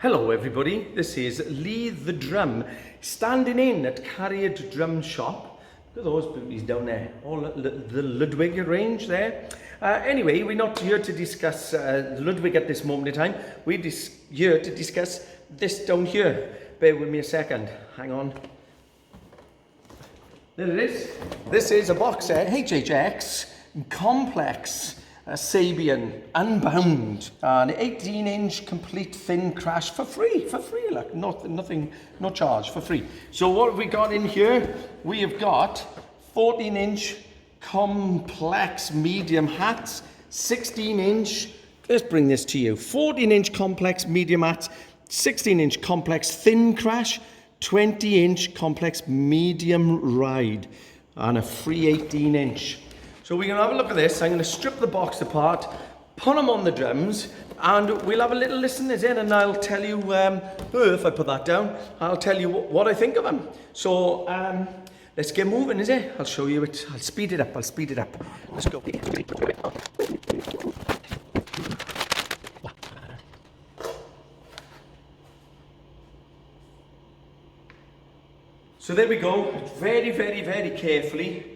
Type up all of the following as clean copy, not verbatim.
Hello everybody, this is Lee the Drum, standing in at Carried Drum Shop. Look at those booties down there, all the Ludwig range there. Anyway, we're not here to discuss Ludwig at this moment in time. We're here to discuss this down here. Bear with me a second, hang on. There it is. This is a box set, HHX Complex. Sabian Unbound, an 18-inch complete thin crash for free, like nothing, no charge, for free. So what have we got in here? We have got 14-inch complex medium hats, 16-inch, let's bring this to you, 14-inch complex medium hats, 16-inch complex thin crash, 20-inch complex medium ride, and a free 18-inch. So we're going to have a look at this. I'm going to strip the box apart, put them on the drums, and we'll have a little listen in, and I'll tell you, if I put that down, I'll tell you what I think of them. So let's get moving, is it? I'll show you it. I'll speed it up. Let's go. So there we go. Very, very, very carefully.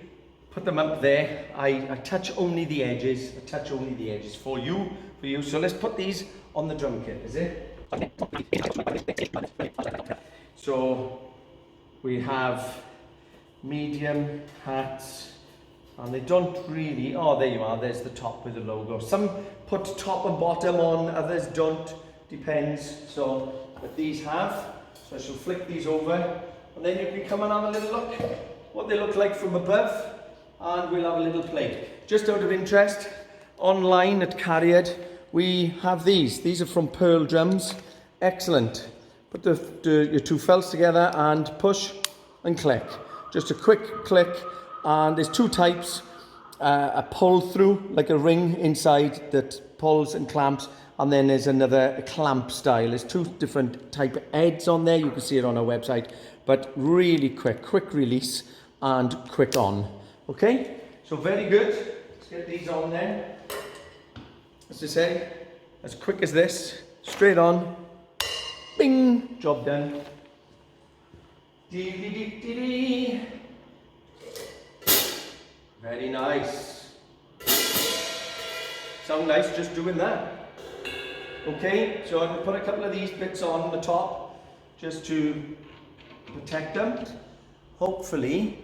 Put them up there. I touch only the edges. For you. So let's put these on the drum kit, is it? So we have medium hats, and they don't really, oh there you are, there's the top with the logo. Some put top and bottom on, others don't, depends. So, but these have, so I shall flick these over, and then you can come and have a little look what they look like from above. And we'll have a little plate. Just out of interest, online at Carried, we have these. These are from Pearl Drums. Excellent. Put your two felts together and push and click. Just a quick click, and there's two types. A pull through, like a ring inside that pulls and clamps, and then there's another clamp style. There's two different type of heads on there. You can see it on our website, but really quick release and quick on. Okay, so very good. Let's get these on then. As I say, as quick as this, straight on. Bing, job done. Dee. Very nice. Sound nice just doing that. Okay, so I'm going to put a couple of these bits on the top just to protect them. Hopefully.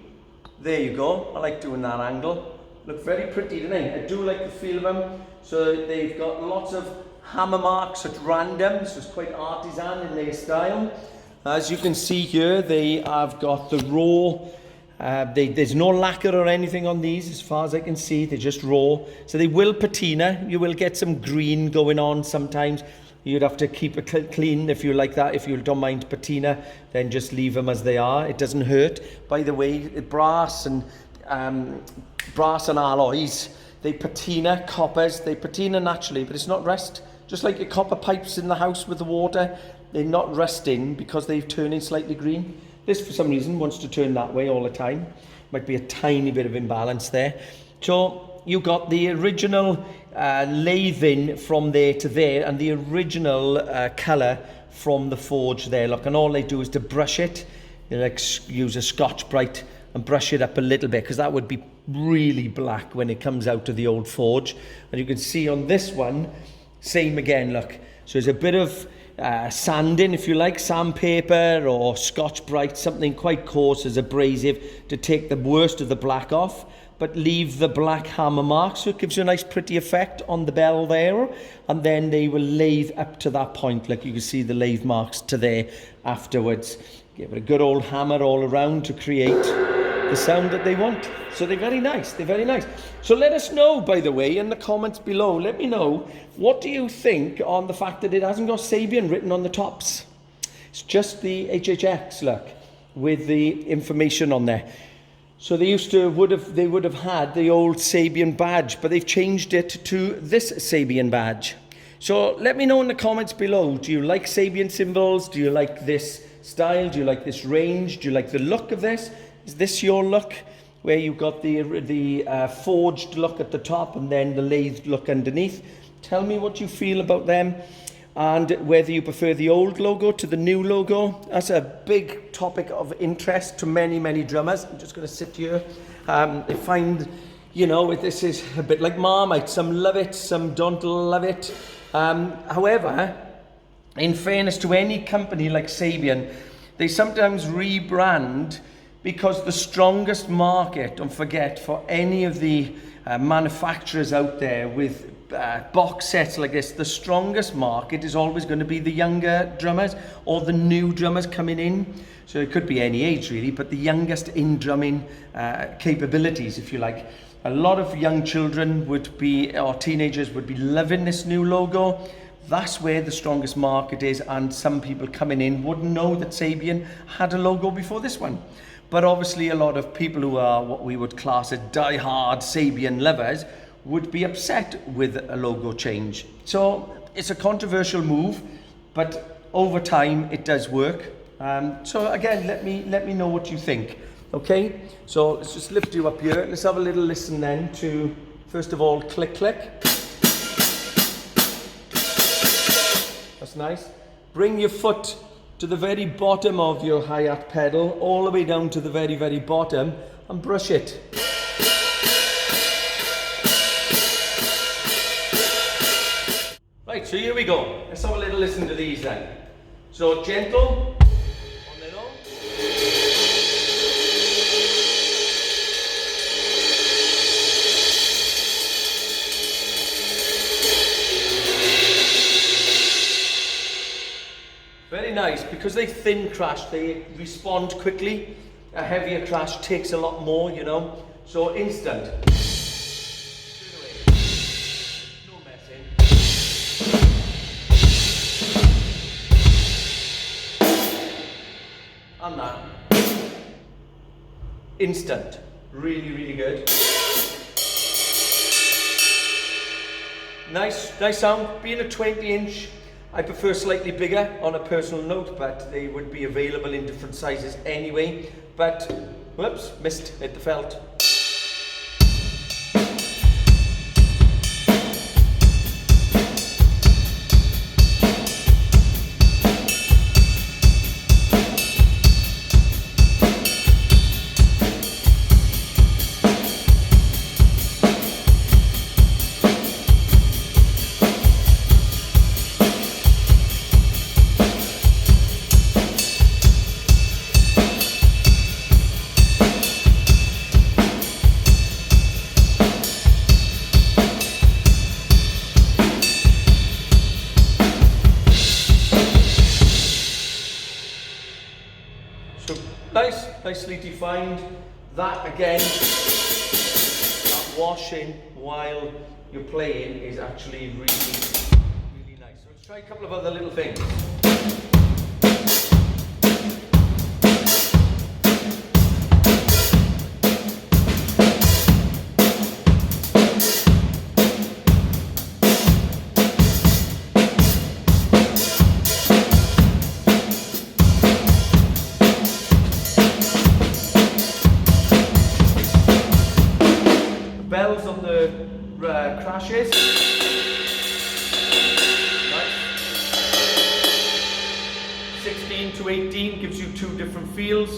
There you go. I like doing that angle. Look very pretty, don't they? I do like the feel of them. So they've got lots of hammer marks at random, so it's quite artisan in their style. As you can see here, they have got the raw. There's no lacquer or anything on these, as far as I can see. They're just raw. So they will patina. You will get some green going on sometimes. You'd have to keep it clean if you like that. If you don't mind patina, then just leave them as they are. It doesn't hurt. By the way, brass and alloys, they patina. Coppers, they patina naturally, but it's not rust. Just like your copper pipes in the house with the water, they're not rusting because they're turning slightly green. This, for some reason, wants to turn that way all the time. Might be a tiny bit of imbalance there. So you got the original lathing from there to there, and the original colour from the forge there. Look, and all they do is to brush it. You like use a Scotch Brite and brush it up a little bit, because that would be really black when it comes out of the old forge. And you can see on this one, same again. Look, so there's a bit of sanding, if you like, sandpaper or Scotch Brite, something quite coarse as abrasive to take the worst of the black off, but leave the black hammer mark, so it gives you a nice pretty effect on the bell there. And then they will lathe up to that point, like you can see the lathe marks to there afterwards. Give it a good old hammer all around to create the sound that they want. So they're very nice, So let us know, by the way, in the comments below, let me know, what do you think on the fact that it hasn't got Sabian written on the tops? It's just the HHX, look, with the information on there. So they would have had the old Sabian badge, but they've changed it to this Sabian badge. So let me know in the comments below, do you like Sabian symbols? Do you like this style? Do you like this range? Do you like the look of this? Is this your look? Where you've got the forged look at the top and then the lathed look underneath. Tell me what you feel about them. and whether you prefer the old logo to the new logo. That's a big topic of interest to many, many drummers. I'm just going to sit here. I find, you know, this is a bit like Marmite. Some love it, some don't love it. However, in fairness to any company like Sabian, they sometimes rebrand because the strongest market, don't forget, for any of the manufacturers out there with box sets like this, the strongest market is always going to be the younger drummers or the new drummers coming in. So it could be any age really, but the youngest in drumming capabilities, if you like. A lot of young children would be, or teenagers would be loving this new logo. That's where the strongest market is, and some people coming in wouldn't know that Sabian had a logo before this one. But obviously a lot of people who are what we would class as die-hard Sabian lovers would be upset with a logo change. So it's a controversial move, but over time it does work. So again, let me know what you think. Okay, so let's just lift you up here. Let's have a little listen then to, first of all, click, click. That's nice. Bring your foot to the very bottom of your hi-hat pedal, all the way down to the very, very bottom, and brush it. Right, so here we go. Let's have a little listen to these then. So gentle, on their own. Very nice, because they thin crash, they respond quickly. A heavier crash takes a lot more, you know. So instant. No messing. And that. Instant. Really, really good. Nice sound. Being a 20-inch, I prefer slightly bigger on a personal note, but they would be available in different sizes anyway. But, whoops, missed, hit the felt. So nicely defined. That again, that washing while you're playing is actually really, really nice. So let's try a couple of other little things. Bells on the crashes. Nice. 16 to 18 gives you two different feels.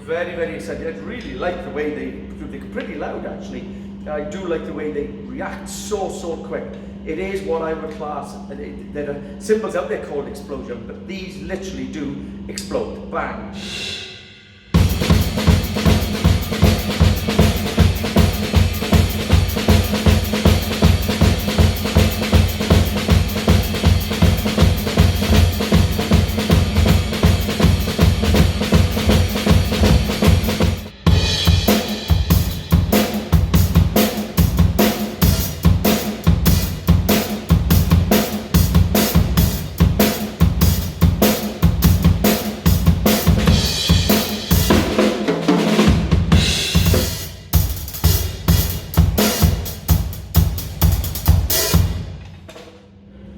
Very, very excited. I really like the way they're pretty loud actually. I do like the way they react so quick. It is what I would class, there are symbols out there called explosion, but these literally do explode. Bang.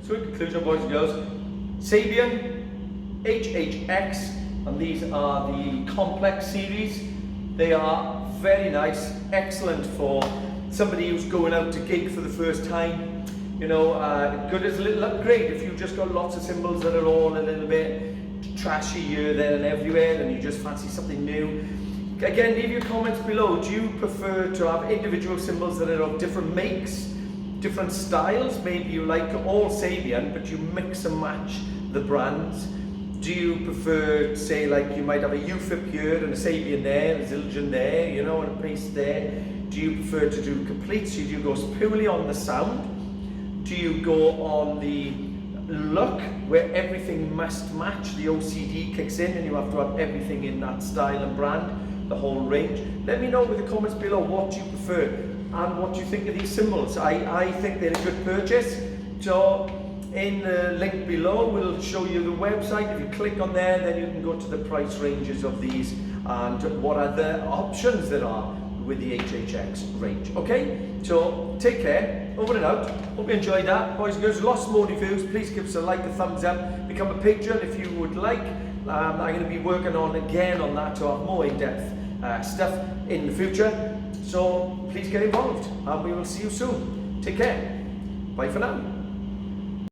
So in conclusion, boys and girls, Sabian HHX, and these are the Complex series. They are very nice, excellent for somebody who's going out to gig for the first time. You know, good as a little upgrade if you've just got lots of cymbals that are all a little bit trashy here, there and everywhere, and you just fancy something new. Again, leave your comments below. Do you prefer to have individual cymbals that are of different makes, different styles? Maybe you like all Sabian, but you mix and match the brands. Do you prefer, say, like you might have a UFIP here and a Sabian there, a Zildjian there, you know, and a bass there? Do you prefer to do completes? Do you go purely on the sound? Do you go on the look where everything must match? The OCD kicks in and you have to have everything in that style and brand, the whole range. Let me know with the comments below what you prefer and what you think of these cymbals. I think they're a good purchase. So in the link below we'll show you the website. If you click on there, then you can go to the price ranges of these and what other options there are with the HHX range. Okay, so take care, over and out. Hope you enjoyed that, boys and girls. Lots more reviews. Please give us a like, a thumbs up, become a patron if you would like. I'm going to be working on again on that to have more in-depth stuff in the future, so please get involved and we will see you soon. Take care, bye for now.